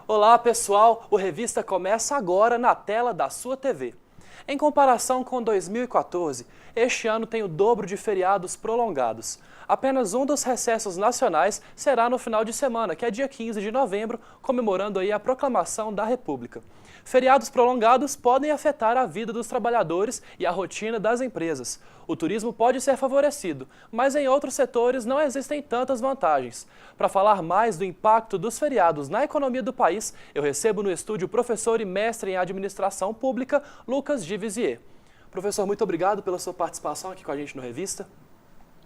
Olá pessoal, o Revista começa agora na tela da sua TV. Em comparação com 2014, este ano tem o dobro de feriados prolongados. Apenas um dos recessos nacionais será no final de semana, que é dia 15 de novembro, comemorando aí a proclamação da República. Feriados prolongados podem afetar a vida dos trabalhadores e a rotina das empresas. O turismo pode ser favorecido, mas em outros setores não existem tantas vantagens. Para falar mais do impacto dos feriados na economia do país, eu recebo no estúdio o professor e mestre em administração pública, Lucas Givisier. Professor, muito obrigado pela sua participação aqui com a gente no Revista.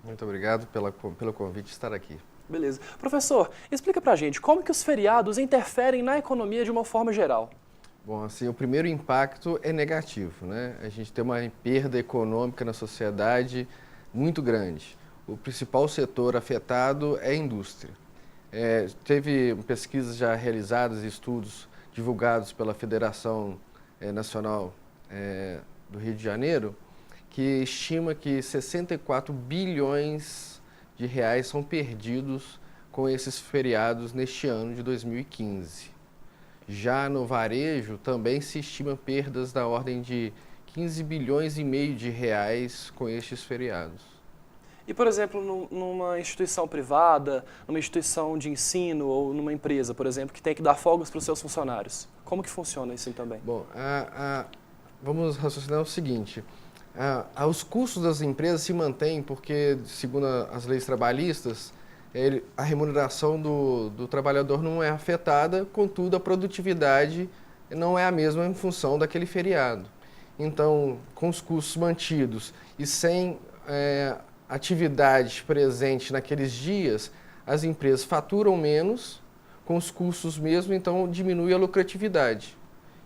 Muito obrigado pelo convite de estar aqui. Beleza. Professor, explica pra gente como que os feriados interferem na economia de uma forma geral. Bom, assim, o primeiro impacto é negativo, né? A gente tem uma perda econômica na sociedade muito grande. O principal setor afetado é a indústria. Teve pesquisas já realizadas, estudos divulgados pela Federação Nacional do Rio de Janeiro, que estima que 64 bilhões de reais são perdidos com esses feriados neste ano de 2015. Já no varejo, também se estima perdas da ordem de 15 bilhões e meio de reais com estes feriados. E, por exemplo, numa instituição privada, numa instituição de ensino ou numa empresa, por exemplo, que tem que dar folgas para os seus funcionários, como que funciona isso também? Bom, vamos raciocinar o seguinte, os custos das empresas se mantêm porque, segundo as leis trabalhistas, a remuneração do trabalhador não é afetada, contudo a produtividade não é a mesma em função daquele feriado. Então, com os custos mantidos e sem atividade presente naqueles dias, as empresas faturam menos, com os custos mesmo, então diminui a lucratividade.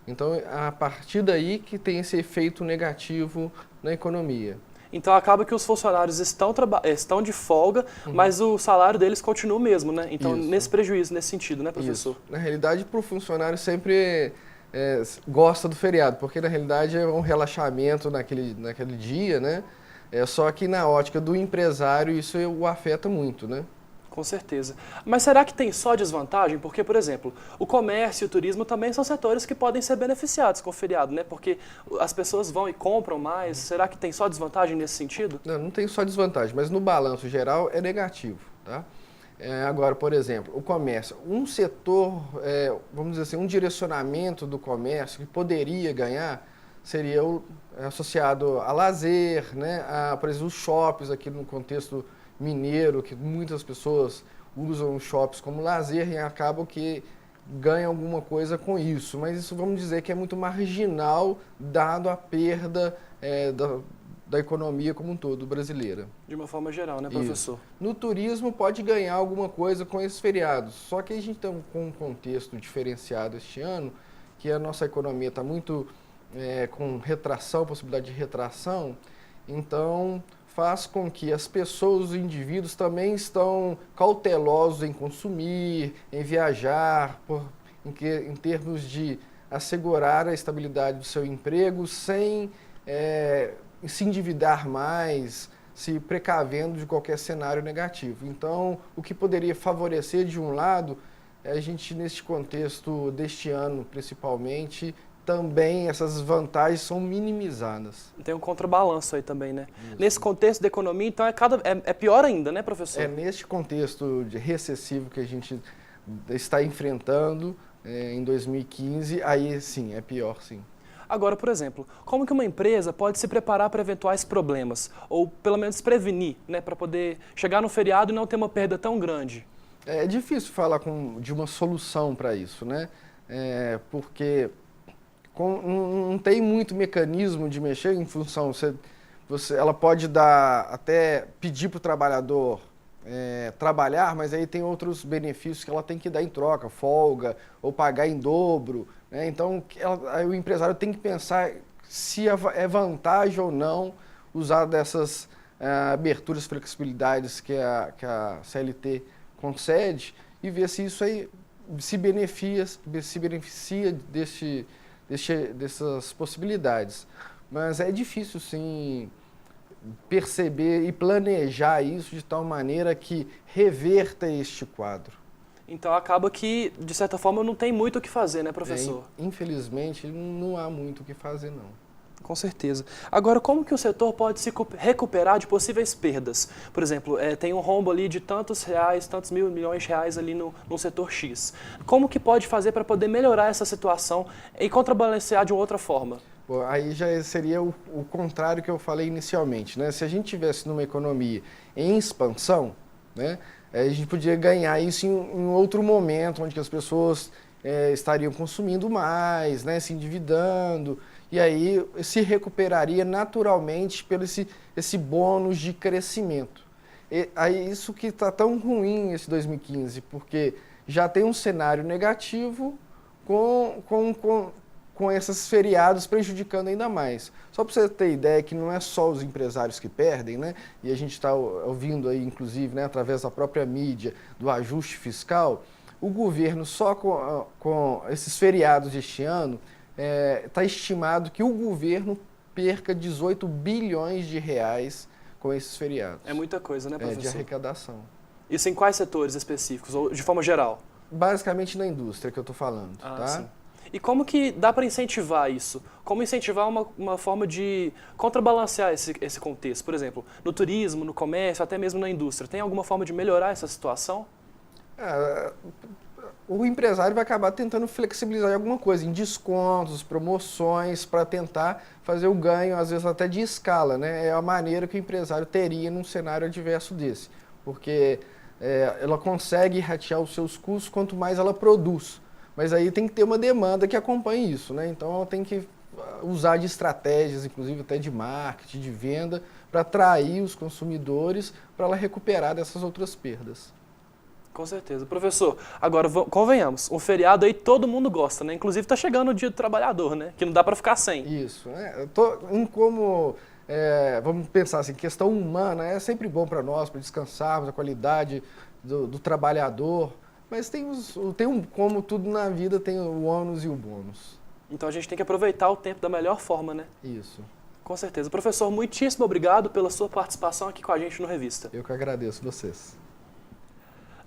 Então, a partir daí que tem esse efeito negativo na economia. Então acaba que os funcionários estão de folga, mas o salário deles continua o mesmo, né? Então, Isso. nesse prejuízo, nesse sentido, né, professor? Isso. Na realidade, para o funcionário sempre gosta do feriado, porque na realidade é um relaxamento naquele dia, né? Só que na ótica do empresário isso o afeta muito, né? Com certeza. Mas será que tem só desvantagem? Porque, por exemplo, o comércio e o turismo também são setores que podem ser beneficiados com o feriado, né? Porque as pessoas vão e compram mais. Será que tem só desvantagem nesse sentido? Não tem só desvantagem, mas no balanço geral é negativo, tá? Agora, por exemplo, o comércio, um setor, vamos dizer assim, um direcionamento do comércio que poderia ganhar seria associado a lazer, né? Por exemplo, os shoppings aqui no contexto mineiro, que muitas pessoas usam os shoppings como lazer e acabam que ganham alguma coisa com isso. Mas isso vamos dizer que é muito marginal, dado a perda da economia como um todo brasileira. De uma forma geral, né, professor? Isso. No turismo pode ganhar alguma coisa com esses feriados, só que a gente está com um contexto diferenciado este ano, que a nossa economia está muito com retração, possibilidade de retração, então faz com que as pessoas, os indivíduos também estão cautelosos em consumir, em viajar, em termos de assegurar a estabilidade do seu emprego sem se endividar mais, se precavendo de qualquer cenário negativo. Então, o que poderia favorecer de um lado, a gente neste contexto deste ano principalmente, também essas vantagens são minimizadas. Tem um contrabalanço aí também, né? Isso. Nesse contexto da economia, então é pior ainda, né, professor? Neste contexto de recessivo que a gente está enfrentando em 2015, aí sim, é pior sim. Agora, por exemplo, como que uma empresa pode se preparar para eventuais problemas? Ou pelo menos prevenir, né? Para poder chegar no feriado e não ter uma perda tão grande? É difícil falar de uma solução para isso, né? Porque não tem muito mecanismo de mexer em função. Ela pode até pedir para o trabalhador trabalhar, mas aí tem outros benefícios que ela tem que dar em troca, folga ou pagar em dobro, né? Então aí o empresário tem que pensar se é vantagem ou não usar dessas aberturas, flexibilidades que a CLT concede e ver se isso aí se beneficia dessas possibilidades. Mas é difícil, sim, perceber e planejar isso de tal maneira que reverta este quadro. Então acaba que, de certa forma, não tem muito o que fazer, né, professor? Infelizmente, não há muito o que fazer, não. Com certeza. Agora, como que o setor pode se recuperar de possíveis perdas? Por exemplo, tem um rombo ali de tantos reais, tantos milhões de reais ali no setor X. Como que pode fazer para poder melhorar essa situação e contrabalancear de outra forma? Bom, aí já seria o contrário que eu falei inicialmente, né? Se a gente tivesse numa economia em expansão, né, a gente podia ganhar isso em outro momento, onde as pessoas estariam consumindo mais, né, se endividando, e aí se recuperaria naturalmente pelo esse bônus de crescimento. E aí isso que está tão ruim esse 2015, porque já tem um cenário negativo com esses feriados prejudicando ainda mais. Só para você ter ideia que não é só os empresários que perdem, né? E a gente está ouvindo aí, inclusive, né, através da própria mídia, do ajuste fiscal, o governo só com esses feriados deste ano, está estimado que o governo perca 18 bilhões de reais com esses feriados. É muita coisa, né, professor? De arrecadação. Isso em quais setores específicos, ou de forma geral? Basicamente na indústria que eu estou falando, tá? Sim. E como que dá para incentivar isso? Como incentivar uma forma de contrabalancear esse contexto? Por exemplo, no turismo, no comércio, até mesmo na indústria. Tem alguma forma de melhorar essa situação? O empresário vai acabar tentando flexibilizar alguma coisa, em descontos, promoções, para tentar fazer o ganho, às vezes até de escala, né? É a maneira que o empresário teria num cenário adverso desse, porque ela consegue ratear os seus custos quanto mais ela produz. Mas aí tem que ter uma demanda que acompanhe isso, né? Então ela tem que usar de estratégias, inclusive até de marketing, de venda, para atrair os consumidores, para ela recuperar dessas outras perdas. Com certeza. Professor, agora convenhamos, um feriado aí todo mundo gosta, né? Inclusive está chegando o Dia do Trabalhador, né? Que não dá para ficar sem. Isso, né? Vamos pensar assim, questão humana, é sempre bom para nós, para descansarmos, a qualidade do trabalhador, mas como tudo na vida, tem o ônus e o bônus. Então a gente tem que aproveitar o tempo da melhor forma, né? Isso. Com certeza. Professor, muitíssimo obrigado pela sua participação aqui com a gente no Revista. Eu que agradeço vocês.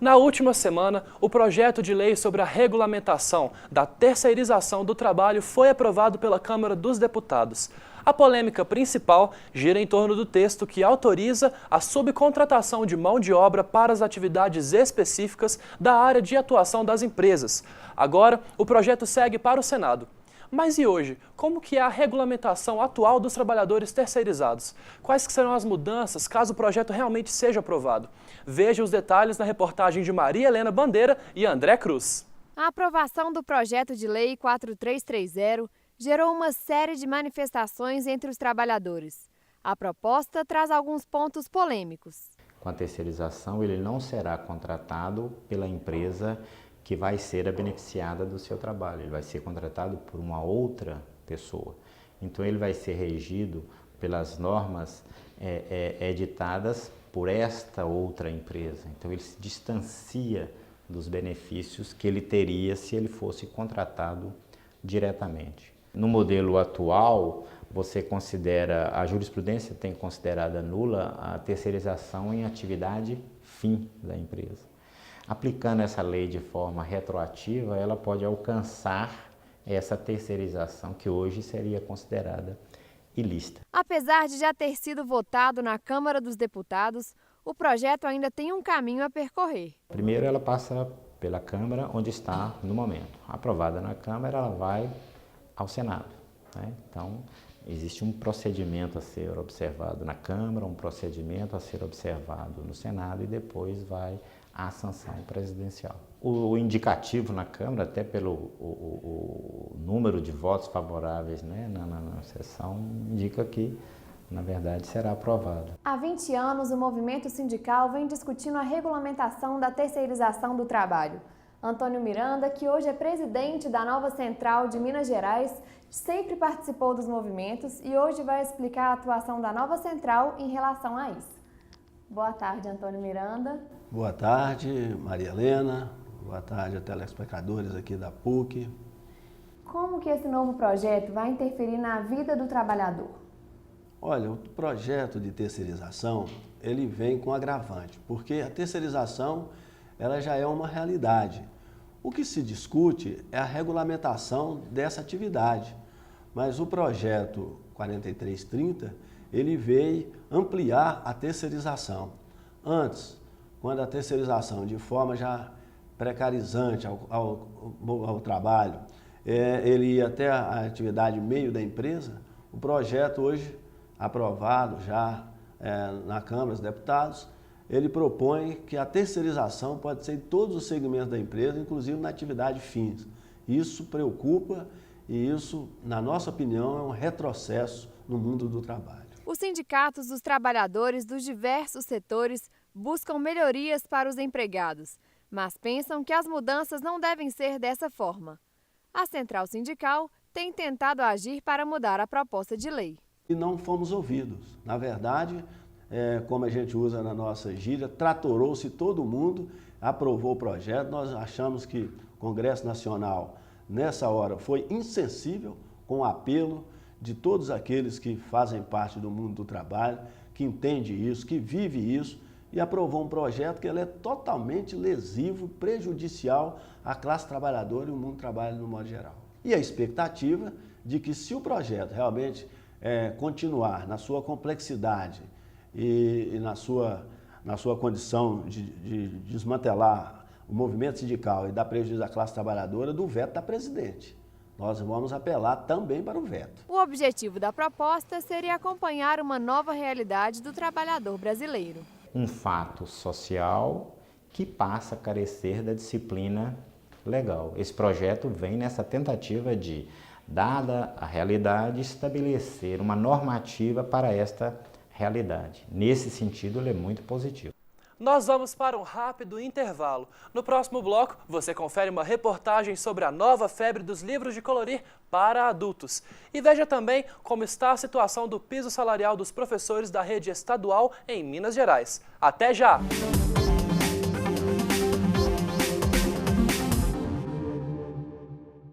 Na última semana, o projeto de lei sobre a regulamentação da terceirização do trabalho foi aprovado pela Câmara dos Deputados. A polêmica principal gira em torno do texto que autoriza a subcontratação de mão de obra para as atividades específicas da área de atuação das empresas. Agora, o projeto segue para o Senado. Mas e hoje? Como que é a regulamentação atual dos trabalhadores terceirizados? Quais que serão as mudanças caso o projeto realmente seja aprovado? Veja os detalhes na reportagem de Maria Helena Bandeira e André Cruz. A aprovação do projeto de lei 4330 gerou uma série de manifestações entre os trabalhadores. A proposta traz alguns pontos polêmicos. Com a terceirização, ele não será contratado pela empresa que vai ser a beneficiada do seu trabalho. Ele vai ser contratado por uma outra pessoa. Então ele vai ser regido pelas normas editadas por esta outra empresa. Então ele se distancia dos benefícios que ele teria se ele fosse contratado diretamente. No modelo atual, a jurisprudência tem considerado nula a terceirização em atividade fim da empresa. Aplicando essa lei de forma retroativa, ela pode alcançar essa terceirização que hoje seria considerada ilícita. Apesar de já ter sido votado na Câmara dos Deputados, o projeto ainda tem um caminho a percorrer. Primeiro, ela passa pela Câmara, onde está no momento. Aprovada na Câmara, ela vai ao Senado, né? Então, existe um procedimento a ser observado na Câmara, um procedimento a ser observado no Senado e depois vai à sanção presidencial. O indicativo na Câmara, até pelo o número de votos favoráveis, né, na sessão, indica que, na verdade, será aprovada. Há 20 anos, o movimento sindical vem discutindo a regulamentação da terceirização do trabalho. Antônio Miranda, que hoje é presidente da nova central de Minas Gerais, sempre participou dos movimentos e hoje vai explicar a atuação da nova central em relação a isso. Boa tarde, Antônio Miranda. Boa tarde, Maria Helena. Boa tarde a telespectadores aqui da PUC. Como que esse novo projeto vai interferir na vida do trabalhador? Olha, o projeto de terceirização, ele vem com agravante, porque a terceirização ela já é uma realidade. O que se discute é a regulamentação dessa atividade, mas o projeto 4330, ele veio ampliar a terceirização. Antes, quando a terceirização de forma já precarizante ao trabalho, ele ia até a atividade meio da empresa, o projeto hoje aprovado já na Câmara dos Deputados, ele propõe que a terceirização pode ser em todos os segmentos da empresa, inclusive na atividade fins. Isso preocupa e isso, na nossa opinião, é um retrocesso no mundo do trabalho. Os sindicatos dos trabalhadores dos diversos setores buscam melhorias para os empregados, mas pensam que as mudanças não devem ser dessa forma. A Central Sindical tem tentado agir para mudar a proposta de lei. E não fomos ouvidos. Na verdade, como a gente usa na nossa gíria, tratorou-se todo mundo, aprovou o projeto. Nós achamos que o Congresso Nacional, nessa hora, foi insensível com o apelo de todos aqueles que fazem parte do mundo do trabalho, que entende isso, que vive isso, e aprovou um projeto que ele é totalmente lesivo, prejudicial à classe trabalhadora e ao mundo do trabalho no modo geral. E a expectativa de que, se o projeto realmente continuar na sua complexidade e na sua condição de desmantelar o movimento sindical e dar prejuízo à classe trabalhadora, do veto da presidente. Nós vamos apelar também para o veto. O objetivo da proposta seria acompanhar uma nova realidade do trabalhador brasileiro. Um fato social que passa a carecer da disciplina legal. Esse projeto vem nessa tentativa de, dada a realidade, estabelecer uma normativa para esta realidade. Nesse sentido, ele é muito positivo. Nós vamos para um rápido intervalo. No próximo bloco, você confere uma reportagem sobre a nova febre dos livros de colorir para adultos. E veja também como está a situação do piso salarial dos professores da rede estadual em Minas Gerais. Até já!